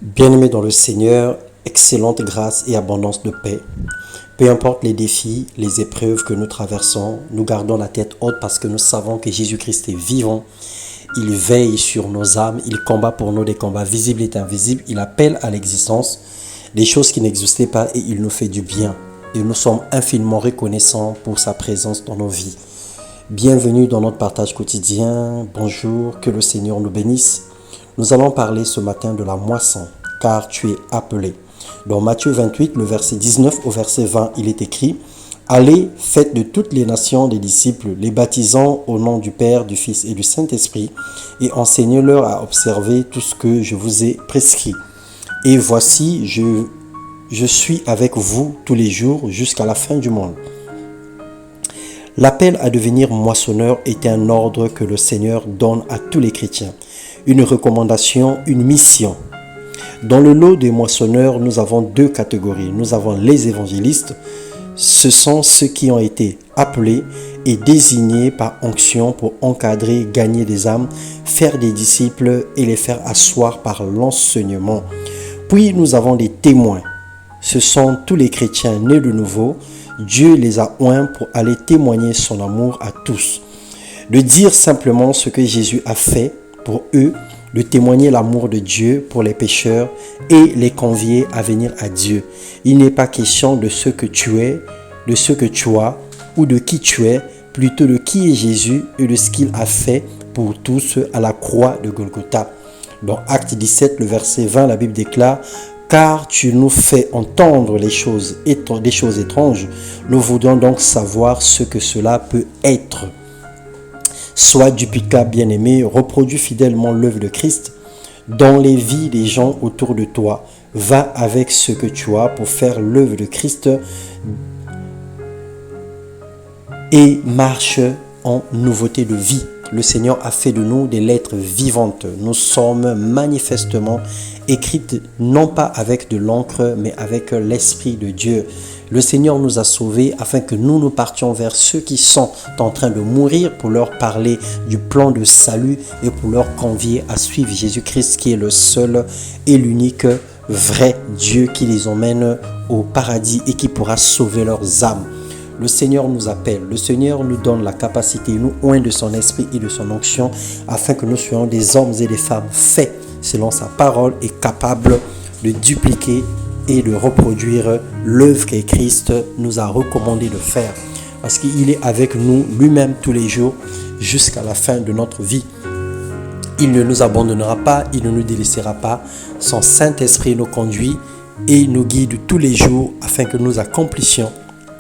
Bien-aimés dans le Seigneur, excellente grâce et abondance de paix. Peu importe les défis, les épreuves que nous traversons, nous gardons la tête haute parce que nous savons que Jésus-Christ est vivant. Il veille sur nos âmes, il combat pour nous des combats visibles et invisibles. Il appelle à l'existence des choses qui n'existaient pas et il nous fait du bien. Et nous sommes infiniment reconnaissants pour sa présence dans nos vies. Bienvenue dans notre partage quotidien. Bonjour, que le Seigneur nous bénisse. Nous allons parler ce matin de la moisson, car tu es appelé. Dans Matthieu 28, le verset 19 au verset 20, il est écrit « Allez, faites de toutes les nations des disciples, les baptisant au nom du Père, du Fils et du Saint-Esprit, et enseignez-leur à observer tout ce que je vous ai prescrit. Et voici, je suis avec vous tous les jours jusqu'à la fin du monde. » L'appel à devenir moissonneur est un ordre que le Seigneur donne à tous les chrétiens. Une recommandation, une mission. Dans le lot des moissonneurs, nous avons deux catégories. Nous avons les évangélistes. Ce sont ceux qui ont été appelés et désignés par onction pour encadrer, gagner des âmes, faire des disciples et les faire asseoir par l'enseignement. Puis nous avons les témoins. Ce sont tous les chrétiens nés de nouveau. Dieu les a oints pour aller témoigner son amour à tous. De dire simplement ce que Jésus a fait pour eux, de témoigner l'amour de Dieu pour les pécheurs et les convier à venir à Dieu. Il n'est pas question de ce que tu es, de ce que tu as ou de qui tu es, plutôt de qui est Jésus et de ce qu'il a fait pour tous à la croix de Golgotha. Dans Acte 17, le verset 20, la Bible déclare « Car tu nous fais entendre des choses étranges, nous voudons donc savoir ce que cela peut être. » Sois duplicable bien-aimé, reproduis fidèlement l'œuvre de Christ dans les vies des gens autour de toi. Va avec ce que tu as pour faire l'œuvre de Christ et marche en nouveauté de vie. Le Seigneur a fait de nous des lettres vivantes. Nous sommes manifestement écrites non pas avec de l'encre, mais avec l'Esprit de Dieu. Le Seigneur nous a sauvés afin que nous partions vers ceux qui sont en train de mourir pour leur parler du plan de salut et pour leur convier à suivre Jésus-Christ qui est le seul et l'unique vrai Dieu qui les emmène au paradis et qui pourra sauver leurs âmes. Le Seigneur nous appelle, le Seigneur nous donne la capacité, nous oint de son esprit et de son onction afin que nous soyons des hommes et des femmes faits selon sa parole et capables de dupliquer et de reproduire l'œuvre que Christ nous a recommandé de faire. Parce qu'il est avec nous lui-même tous les jours jusqu'à la fin de notre vie. Il ne nous abandonnera pas, il ne nous délaissera pas. Son Saint-Esprit nous conduit et nous guide tous les jours afin que nous accomplissions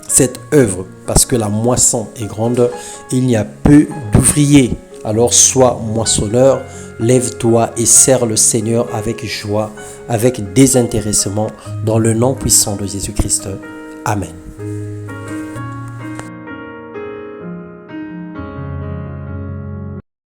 cette œuvre. Parce que la moisson est grande, il y a peu d'ouvriers. Alors sois moissonneur, lève-toi et sers le Seigneur avec joie, avec désintéressement, dans le nom puissant de Jésus-Christ. Amen.